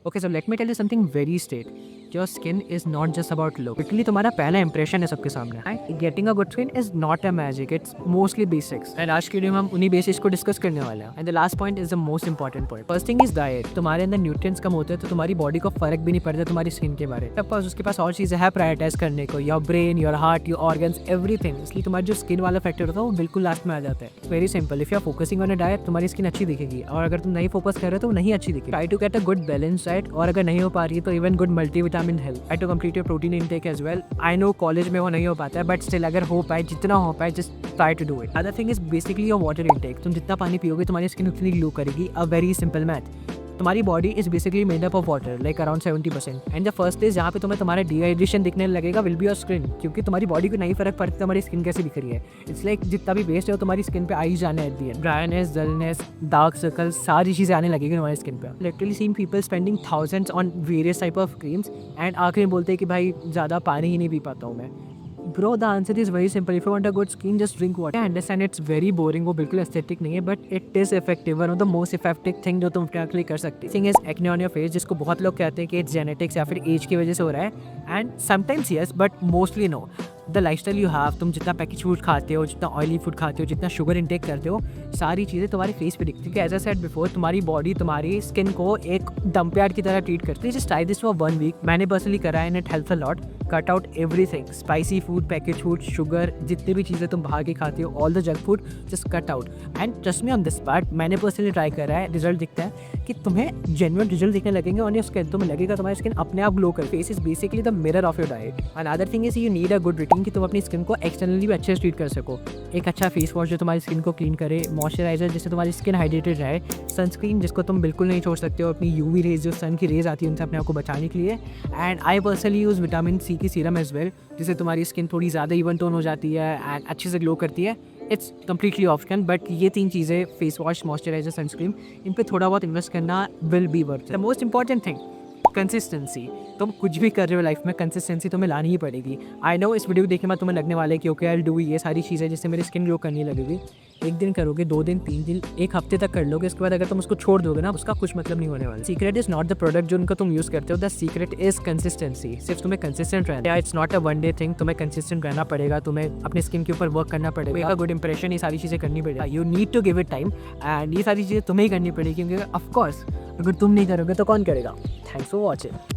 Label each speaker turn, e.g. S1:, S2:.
S1: Okay so let me tell you something very straight, your skin is not just about look. Literally तुम्हारा पहला impression है सबके सामने। And getting a good skin is not a magic, it's mostly basics. And आज की video में हम उन्हीं बेसिक्स को डिस्कस करने वाले हैं। And the last point is the most important point. First thing is diet. तुम्हारे अंदर न्यूट्रिएंट्स कम होते हैं तो तुम्हारी बॉडी को फर्क भी नहीं पड़ता तुम्हारी स्किन के बारे में। पास उसके पास और चीज़ें हैं प्रायोरिटाइज करने को, your brain, your heart, your organs, everything. इसलिए तुम्हारा जो स्किन वाला फैक्टर होता है वो बिल्कुल लास्ट में आ जाता है। Very simple, if you are focusing on a diet तुम्हारी स्किन अच्छी दिखेगी, और अगर तुम नहीं फोकस कर रहे हो तो वो नहीं अच्छी दिखेगी। Try to get a good balance diet, और अगर नहीं हो पा रही है तो even good multivitamin help. Try to complete your protein intake as well. I know college में वो नहीं हो पाता है, बट स्टिल अगर हो पाए, जितना हो पाए, just try to do it. Other thing is basically your water intake. तुम जितना पानी पियोगे तुम्हारी स्किन उतनी ग्लो करेगी। अ वेरी सिंपल मैथ, तुम्हारी body is basically made up of water, like around 70%। And the first is जहाँ पे तुम्हें तुम्हारा डिहाइड्रेशन दिखने लगेगा विल बी योर स्किन, क्योंकि तुम्हारी बॉडी को नहीं फर्क पड़ता तुम्हारी स्किन कैसी दिख रही है। इट्स लाइक जितना भी वेस्ट है वो तुम्हारी स्किन पे आ ही जाना है at the end. Dryness, dullness, dark circle, सारी चीज़ें आने लगेगी तुम्हारी स्किन पे। Literally seen people spending thousands on various type of creams and आखिर में बोलते हैं कि भाई ज़्यादा पानी ही नहीं पी पाता हूँ मैं। Bro, the answer is very simple. If you want a good skin, just drink water. I understand it's very boring, वो बिल्कुल aesthetic नहीं है, but it is effective. One of the most effective thing जो तुम practically कर सकते हो। Thing is acne on your face, जिसको बहुत लोग कहते हैं कि it's genetics या फिर age की वजह से हो रहा है, and sometimes yes, but mostly no. The lifestyle you have, तुम जितना पैकेज फूड खाते हो, जितना ऑयली फूड खाते हो, जितना शुगर इंटेक करते हो, सारी चीज़ें तुम्हारे फेस पे दिखती है। एज आई सेड बिफोर, तुम्हारी बॉडी तुम्हारी स्किन को एक डंपयार्ड की तरह ट्रीट करती है। Just try this for 1 week. मैंने पर्सनली करा है and it helps a lot. Cut out everything, spicy food, package food, sugar, जितनी भी चीज़ें तुम बाहर के खाते हो, all the junk food, just cut out. And trust me on this part, मैंने पर्सनली ट्राई करा है, रिजल्ट दिखता है कि तुम्हें जेन्युइन रिजल्ट दिखने लगेंगे ऑन योर स्किन। तुम्हें लगेगा तुम्हारी स्किन अपने आप ग्लो कर। Face is basically the mirror of your diet. And other thing is you need a good routine कि तुम अपनी स्किन को एक्सटर्नली भी अच्छे से ट्रीट कर सको। एक अच्छा फेस वॉश जो तुम्हारी स्किन को क्लीन करे, मॉइस्चराइजर जिससे तुम्हारी स्किन हाइड्रेटेड रहे, सनस्क्रीन जिसको तुम बिल्कुल नहीं छोड़ सकते हो अपनी यूवी रेज, जो सन की रेज आती है उनसे अपने आप को बचाने के लिए। And I personally use vitamin C की सीरम एज वेल, जिससे तुम्हारी स्किन थोड़ी ज़्यादा इवन टोन हो जाती है एंड अच्छे से ग्लो करती है। इट्स कम्प्लीटली ऑप्शन, बट ये 3 चीज़ें, फेस वॉश, मॉइस्चराइजर, सनस्क्रीन, इन पर थोड़ा बहुत इन्वेस्ट करना will be worth. The most important thing, consistency. तुम कुछ भी कर रहे हो लाइफ में, कंसिस्टेंसी तुम्हें लानी ही पड़ेगी। आई नो इस वीडियो को देखे मैं तुम्हें लगने वाला है कि ओके आई विल डू ये सारी चीज़ें जिससे मेरी स्किन ग्लो करने लगेगी। 1 दिन करोगे, 2 दिन, 3 दिन, 1 हफ्ते तक कर लोगे, उसके बाद अगर तुम उसको छोड़ दोगे ना, उसका कुछ मतलब नहीं होने वाला। Secret is not the product जो उनका तुम यूज़ करते हो, द सीक्रेट इज कंसिस्टेंसी। सिर्फ तुम्हें कंसिस्टेंट रहना है। It's not a 1 day thing, तुम्हें कंसिस्टेंट रहना पड़ेगा, तुम्हें अपने स्किन के ऊपर वर्क करना पड़ेगा, गुड इंप्रेशन, ये सारी चीज़ें करनी पड़ेगा। You need to give it time, and ये सारी चीज़ें तुम्हें ही करनी पड़ेगी, क्योंकि ऑफकोर्स अगर तुम नहीं करोगे तो कौन करेगा। Thanks for watching.